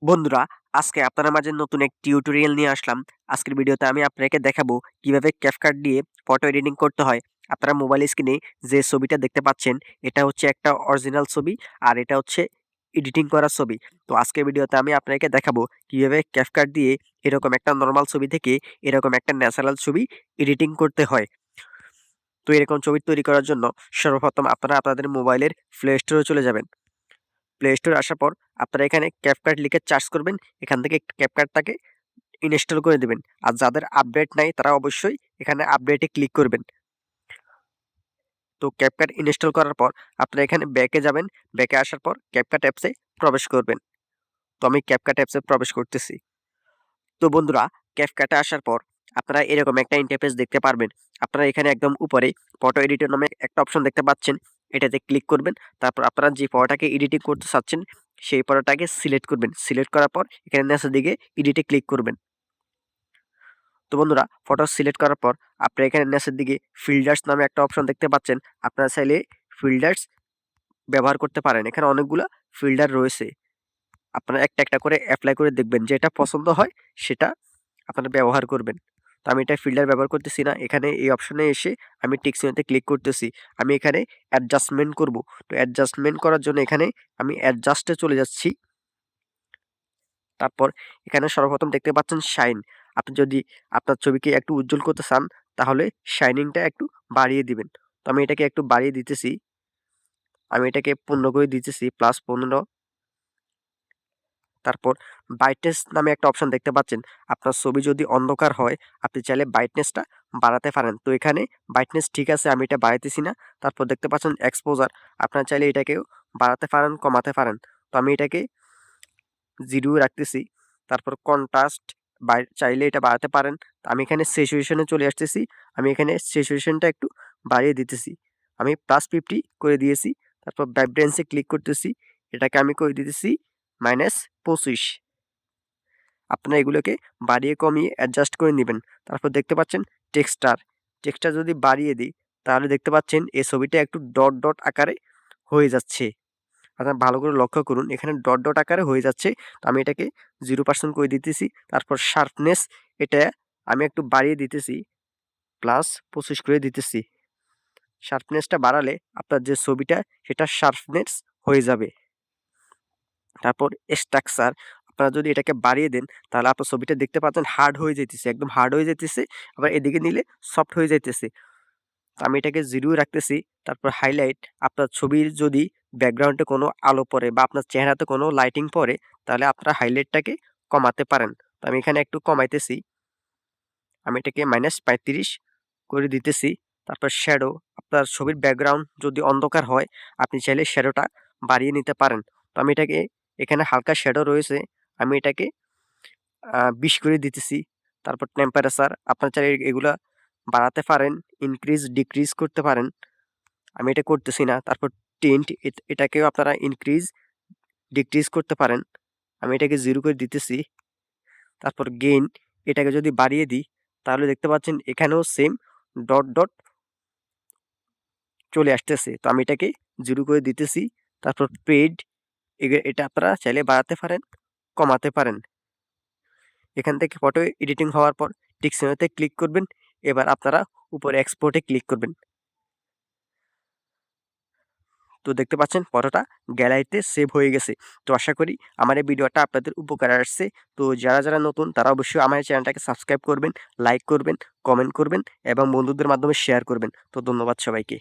বন্ধুরা, আজকে আপনাদের মাঝে নতুন এক টিউটোরিয়াল নিয়ে আসলাম। আজকের ভিডিওতে আমি আপনাকে দেখাবো কিভাবে ক্যাপকাট দিয়ে ফটো এডিটিং করতে হয়। আপনারা মোবাইল স্ক্রিনে যে ছবিটা দেখতে পাচ্ছেন, এটা হচ্ছে একটা অরিজিনাল ছবি, আর এটা হচ্ছে এডিটিং করা ছবি। তো আজকের ভিডিওতে আমি আপনাকে দেখাবো কিভাবে ক্যাপকাট দিয়ে এরকম একটা নরমাল ছবি থেকে এরকম একটা ন্যাচারাল ছবি এডিটিং করতে হয়। তো এরকম ছবি তৈরি করার জন্য সর্বপ্রথম আপনারা আপনাদের মোবাইলের প্লে স্টোরে চলে যাবেন। প্লে স্টোরে আসার পর আপনারা এখানে ক্যাপকাট লিখে সার্চ করবেন। এখান থেকে ক্যাপকাটটাকে ইনস্টল করে দিবেন। আর যাদের আপডেট নাই তারা অবশ্যই এখানে আপডেটে ক্লিক করবেন। তো ক্যাপকাট ইনস্টল করার পর আপনারা এখানে ব্যাকে যাবেন। ব্যাকে আসার পর ক্যাপকাট অ্যাপসে প্রবেশ করবেন। তো আমি ক্যাপকাট অ্যাপসে প্রবেশ করতেছি। তো বন্ধুরা, ক্যাপকাটে আসার পর আপনারা এরকম একটা ইন্টারফেস দেখতে পারবেন। আপনারা এখানে একদম উপরে ফটো এডিটর নামে একটা অপশন দেখতে পাচ্ছেন। এটাতে ক্লিক করবেন। তারপর আপনারা যে ফটোটাকে এডিটিং করতে চাচ্ছেন সেই ফটোটাকে সিলেক্ট করবেন। সিলেক্ট করার পর এখানে নিচের দিকে এডিটে ক্লিক করবেন। তো বন্ধুরা, ফটো সিলেক্ট করার পর আপনারা এখানে নিচের দিকে ফিল্টার্স নামে একটা অপশন দেখতে পাচ্ছেন। আপনারা চাইলে ফিল্টার্স ব্যবহার করতে পারেন। এখানে অনেকগুলা ফিল্টার রয়েছে। আপনারা একটা একটা করে এপ্লাই করে দেখবেন, যেটা পছন্দ হয় সেটা আপনারা ব্যবহার করবেন। তো আমি এটা ফিল্টার ব্যবহার করতেছি না। এখানে এই অপশনে এসে আমি টিক চিহ্নতে ক্লিক করতেছি। আমি এখানে অ্যাডজাস্টমেন্ট করব। তো অ্যাডজাস্টমেন্ট করার জন্য এখানে আমি অ্যাডজাস্টে চলে যাচ্ছি। তারপর এখানে সর্বপ্রথম দেখতে পাচ্ছেন শাইন। আপনি যদি আপনার ছবিকে একটু উজ্জ্বল করতে চান তাহলে শাইনিংটা একটু বাড়িয়ে দিবেন। তো আমি এটাকে একটু বাড়িয়ে দিতেছি। আমি এটাকে 15 করে দিতেছি, +15। তারপর ব্রাইটনেস নামে একটা অপশন দেখতে পাচ্ছেন। আপনার ছবি যদি অন্ধকার হয় আপনি চাইলে ব্রাইটনেসটা বাড়াতে পারেন। তো এখানে ব্রাইটনেস ঠিক আছে, আমি এটা বাড়াইতেছি না। তারপর দেখতে পাচ্ছেন এক্সপোজার। আপনারা চাইলে এটাকেও বাড়াতে পারেন, কমাতে পারেন। তো আমি এটাকে 0 রাখতেছি। তারপর কন্ট্রাস্ট চাইলে এটা বাড়াতে পারেন। তো আমি এখানে স্যাচুরেশনে চলে আসতেছি। আমি এখানে স্যাচুরেশনটা একটু বাড়িয়ে দিতেছি। আমি +50 করে দিয়েছি। তারপর ভাইব্রেন্সে ক্লিক করতেছি। এটাকে আমি করে দিতেছি -25। আপনারা এগুলোকে বাড়িয়ে কমিয়ে অ্যাডজাস্ট করে নিবেন। তারপর দেখতে পাচ্ছেন টেক্সচার। টেক্সচার যদি বাড়িয়ে দিই তাহলে দেখতে পাচ্ছেন এই ছবিটা একটু ডট, ডট আকারে হয়ে যাচ্ছে। আপনারা ভালো করে লক্ষ্য করুন, এখানে ডট, ডট আকারে হয়ে যাচ্ছে। তো আমি এটাকে 0% করে দিতেছি। তারপর শার্পনেস, এটা আমি একটু বাড়িয়ে দিতেছি, +25 করে দিতেছি। শার্পনেসটা বাড়ালে আপনার যে ছবিটা সেটা শার্পনেস হয়ে যাবে। তারপর স্ট্রাকচার, আপনারা যদি এটাকে বাড়িয়ে দেন তাহলে আপনার ছবিটা দেখতে পাচ্ছেন হার্ড হয়ে যাইতেছে, একদম হার্ড হয়ে যাইতেছে। আবার এদিকে নিলে সফট হয়ে যাইতেছে। তো আমি এটাকে 0 রাখতেছি। তারপর হাইলাইট, আপনার ছবির যদি ব্যাকগ্রাউন্ডে কোনো আলো পড়ে বা আপনার চেহারাতে কোনো লাইটিং পড়ে তাহলে আপনারা হাইলাইটটাকে কমাতে পারেন। তো আমি এখানে একটু কমাইতেছি। আমি এটাকে -35 করে দিতেছি। তারপর শ্যাডো, আপনার ছবির ব্যাকগ্রাউন্ড যদি অন্ধকার হয় আপনি চাইলে শ্যাডোটা বাড়িয়ে নিতে পারেন। তো আমি এটাকে, এখানে হালকা শ্যাডো রয়েছে, আমি এটাকে 20 করে দিতেছি। তারপর টেম্পারেচার, আপনার চাইলে এগুলা বাড়াতে পারেন, ইনক্রিজ ডিক্রিজ করতে পারেন। আমি এটা করতেছি না। তারপর টিন্ট, এটাকেও আপনারা ইনক্রিজ ডিক্রিজ করতে পারেন। আমি এটাকে 0 করে দিতেছি। তারপর গেইন, এটাকে যদি বাড়িয়ে দিই তাহলে দেখতে পাচ্ছেন এখানেও সেম ডট, ডট চলে আসতেছে। তো আমি এটাকে 0 করে দিতেছি। তারপর পেইড, এটা আপনারা চাইলে বাড়াতে পারেন, কমাতে পারেন। এখান থেকে ফটো এডিটিং হওয়ার পর টিক চিহ্নতে ক্লিক করবেন। এবার আপনারা উপরে এক্সপোর্টে ক্লিক করবেন। তো দেখতে পাচ্ছেন ফটোটা গ্যালারিতে সেভ হয়ে গেছে। তো আশা করি আমার এই ভিডিওটা আপনাদের উপকারে আসছে। তো যারা নতুন তারা অবশ্যই আমার এই চ্যানেলটাকে সাবস্ক্রাইব করবেন, লাইক করবেন, কমেন্ট করবেন এবং বন্ধুদের মাধ্যমে শেয়ার করবেন। তো ধন্যবাদ সবাইকে।